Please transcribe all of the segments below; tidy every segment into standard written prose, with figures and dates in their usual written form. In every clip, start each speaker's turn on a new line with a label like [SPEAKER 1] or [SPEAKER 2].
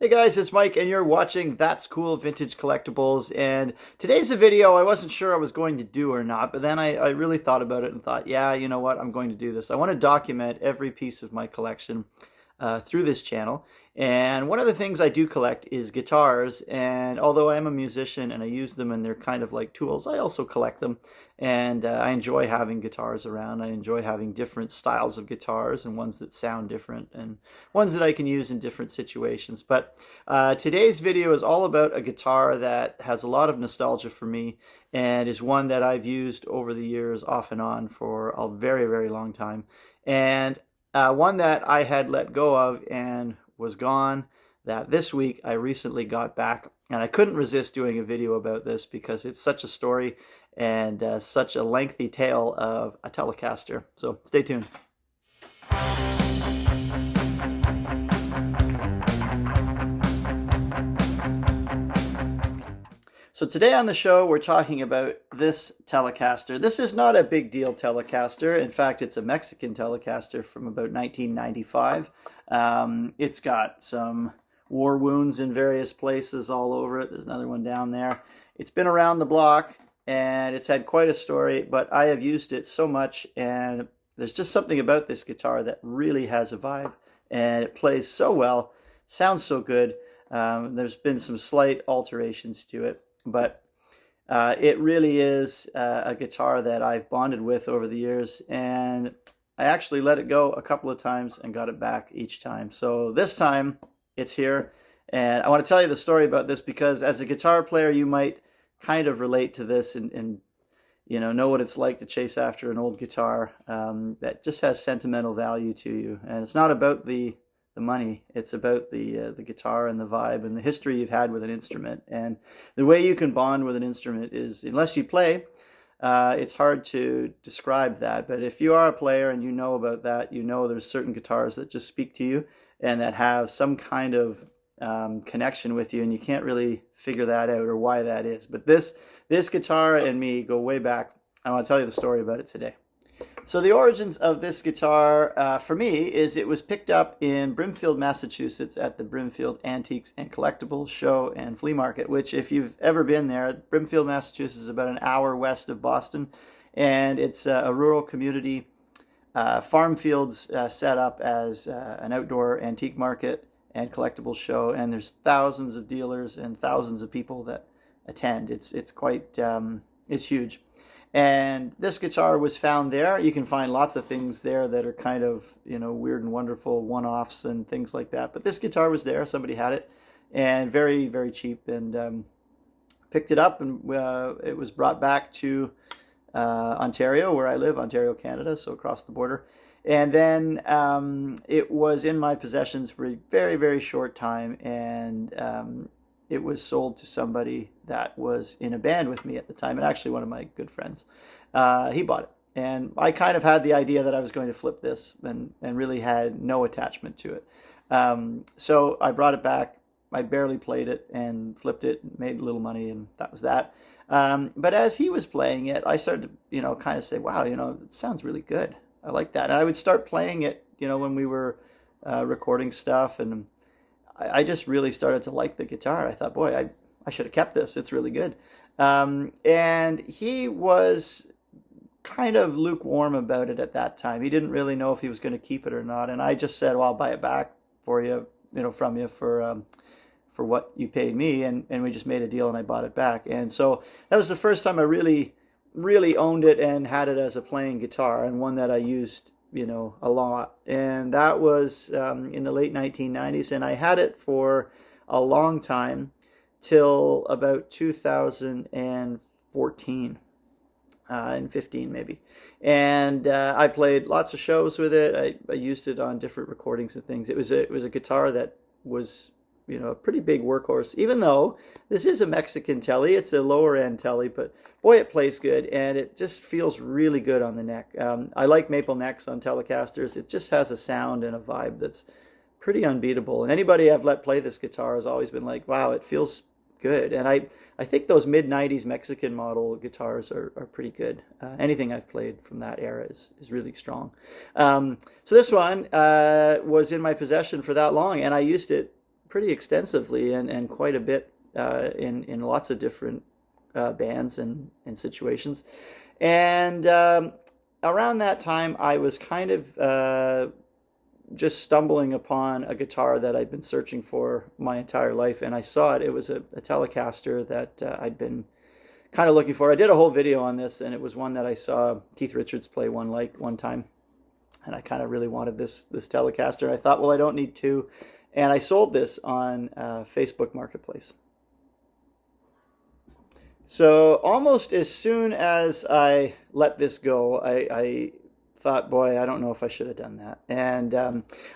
[SPEAKER 1] Hey guys, it's Mike and you're watching That's Cool Vintage Collectibles, and today's a video I wasn't sure I was going to do or not, but then I really thought about it and thought, yeah, you know what, I'm going to do this. I want to document every piece of my collection through this channel, and one of the things I do collect is guitars, and although I am a musician and I use them and they're kind of like tools, I also collect them, and I enjoy having guitars around. I enjoy having different styles of guitars and ones that sound different and ones that I can use in different situations. But today's video is all about a guitar that has a lot of nostalgia for me and is one that I've used over the years off and on for a very, very long time. And one that I had let go of and was gone, that this week I recently got back, and I couldn't resist doing a video about this because it's such a story and such a lengthy tale of a Telecaster. So stay tuned. So today on the show, we're talking about this Telecaster. This is not a big deal Telecaster. In fact, it's a Mexican Telecaster from about 1995. It's got some war wounds in various places all over it. There's another one down there. It's been around the block and it's had quite a story, but I have used it so much, and there's just something about this guitar that really has a vibe, and it plays so well, sounds so good. There's been some slight alterations to it, but it really is a guitar that I've bonded with over the years, and I actually let it go a couple of times and got it back each time. So this time it's here, and I want to tell you the story about this because as a guitar player you might kind of relate to this and you know what it's like to chase after an old guitar that just has sentimental value to you. And it's not about the money, it's about the guitar and the vibe and the history you've had with an instrument. And the way you can bond with an instrument is, unless you play, it's hard to describe that. But if you are a player and you know about that, you know there's certain guitars that just speak to you and that have some kind of connection with you, and you can't really figure that out or why that is. But this guitar and me go way back. I want to tell you the story about it today. So the origins of this guitar for me is it was picked up in Brimfield, Massachusetts at the Brimfield Antiques and Collectibles Show and Flea Market, which if you've ever been there, Brimfield, Massachusetts is about an hour west of Boston, and it's a rural community. Farm fields set up as an outdoor antique market and collectibles show, and there's thousands of dealers and thousands of people that attend. It's quite it's huge. And this guitar was found there. You can find lots of things there that are kind of, weird and wonderful one-offs and things like that. But this guitar was there. Somebody had it, and very, very cheap. And picked it up, and it was brought back to Ontario, where I live, Ontario, Canada, so across the border. And then it was in my possessions for a very, very short time, and it was sold to somebody that was in a band with me at the time, and actually one of my good friends. He bought it, and I kind of had the idea that I was going to flip this, and really had no attachment to it. So I brought it back. I barely played it and flipped it, made a little money, and that was that. But as he was playing it, I started to, kind of say, wow, it sounds really good. I like that. And I would start playing it, when we were recording stuff, and I just really started to like the guitar. I thought, boy, I should have kept this. It's really good. And he was kind of lukewarm about it at that time. He didn't really know if he was going to keep it or not. And I just said, well, I'll buy it back for you, from you for what you paid me. And we just made a deal, and I bought it back. And so that was the first time I really owned it and had it as a playing guitar, and one that I used a lot. And that was in the late 1990s, and I had it for a long time till about 2014 and 15 maybe. And I played lots of shows with it. I used it on different recordings and things. It was a guitar that was a pretty big workhorse, even though this is a Mexican Tele. It's a lower end Tele, but boy, it plays good, and it just feels really good on the neck. I like maple necks on Telecasters. It just has a sound and a vibe that's pretty unbeatable. And anybody I've let play this guitar has always been like, wow, it feels good. And I think those mid-90s Mexican model guitars are pretty good. Anything I've played from that era is really strong. So this one was in my possession for that long, and I used it pretty extensively and quite a bit in lots of different bands and situations. And around that time, I was kind of just stumbling upon a guitar that I'd been searching for my entire life, and I saw it. It was a Telecaster that I'd been kind of looking for. I did a whole video on this, and it was one that I saw Keith Richards play one time, and I kind of really wanted this Telecaster. I thought, well, I don't need two, and I sold this on Facebook Marketplace. So almost as soon as I let this go, I thought, boy, I don't know if I should have done that. And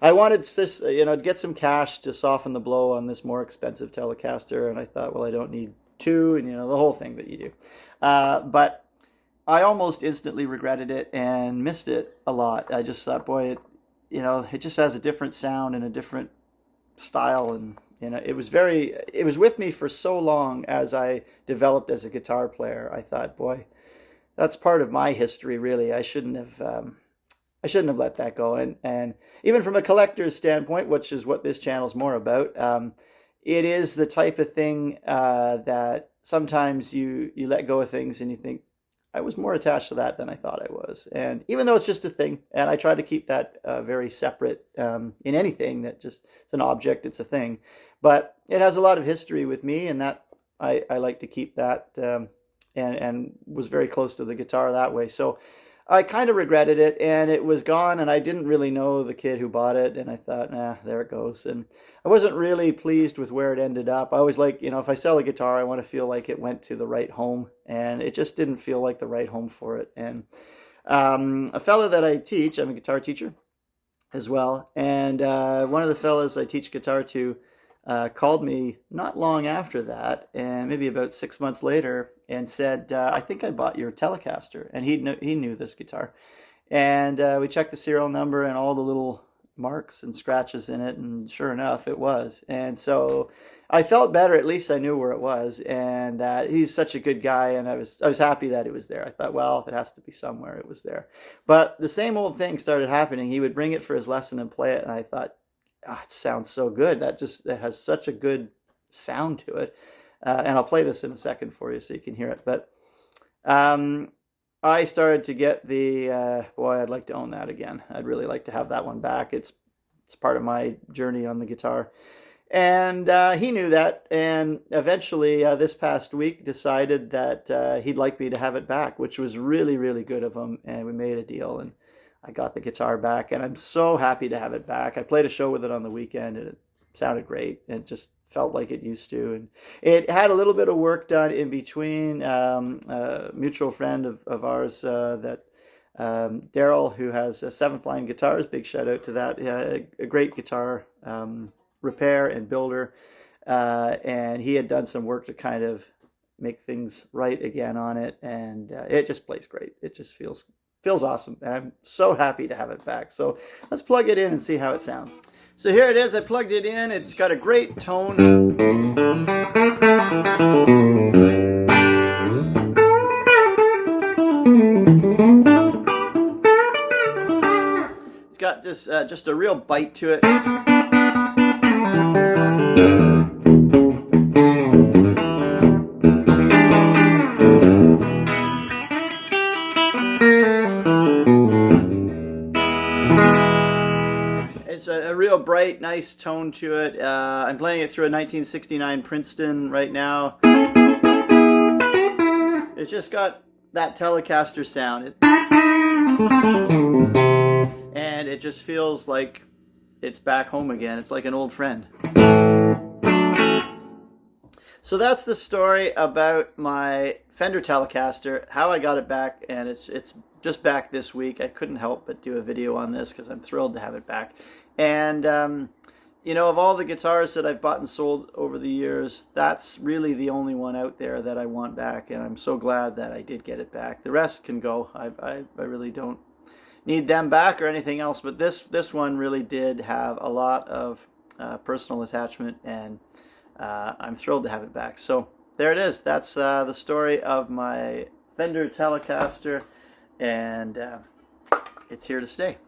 [SPEAKER 1] I wanted to, get some cash to soften the blow on this more expensive Telecaster. And I thought, well, I don't need two, and the whole thing that you do. But I almost instantly regretted it and missed it a lot. I just thought, boy, it just has a different sound and a different style, and it was with me for so long as I developed as a guitar player. I thought, boy, that's part of my history, really. I shouldn't have let that go. And even from a collector's standpoint, which is what this channel is more about, it is the type of thing that sometimes you let go of things and you think, I was more attached to that than I thought I was. And even though it's just a thing, and I try to keep that very separate in anything that just, it's an object, it's a thing. But it has a lot of history with me, and that I like to keep that, and was very close to the guitar that way. So I kind of regretted it, and it was gone, and I didn't really know the kid who bought it, and I thought, nah, there it goes. And I wasn't really pleased with where it ended up. I always like, if I sell a guitar, I want to feel like it went to the right home, and it just didn't feel like the right home for it. And a fellow that I teach, I'm a guitar teacher as well, and one of the fellows I teach guitar to called me not long after that, and maybe about 6 months later, and said, I think I bought your Telecaster. And he knew this guitar. And we checked the serial number and all the little marks and scratches in it, and sure enough, it was. And so I felt better. At least I knew where it was, and that he's such a good guy, and I was happy that it was there. I thought, well, if it has to be somewhere, it was there. But the same old thing started happening. He would bring it for his lesson and play it, and I thought, oh, it sounds so good. It has such a good sound to it. And I'll play this in a second for you so you can hear it. But I started to get the, boy, I'd like to own that again. I'd really like to have that one back. It's part of my journey on the guitar. And he knew that, and eventually this past week decided that he'd like me to have it back, which was really, really good of him. And we made a deal, and I got the guitar back, and I'm so happy to have it back. I played a show with it on the weekend, and it sounded great. It just felt like it used to. And it had a little bit of work done in between. A mutual friend of ours, that Daryl, who has Seventh Line Guitars, big shout out to that. A great guitar repair and builder. And he had done some work to kind of make things right again on it. And it just plays great. It just feels awesome, and I'm so happy to have it back. So let's plug it in and see how it sounds. So here it is. I plugged it in. It's got a great tone. It's got just a real bite to it. It's a real bright, nice tone to it. I'm playing it through a 1969 Princeton right now. It's just got that Telecaster sound. And it just feels like it's back home again. It's like an old friend. So that's the story about my Fender Telecaster, how I got it back, and it's just back this week. I couldn't help but do a video on this because I'm thrilled to have it back. And, of all the guitars that I've bought and sold over the years, that's really the only one out there that I want back, and I'm so glad that I did get it back. The rest can go. I really don't need them back or anything else, but this one really did have a lot of personal attachment, and I'm thrilled to have it back. So there it is. That's the story of my Fender Telecaster, and it's here to stay.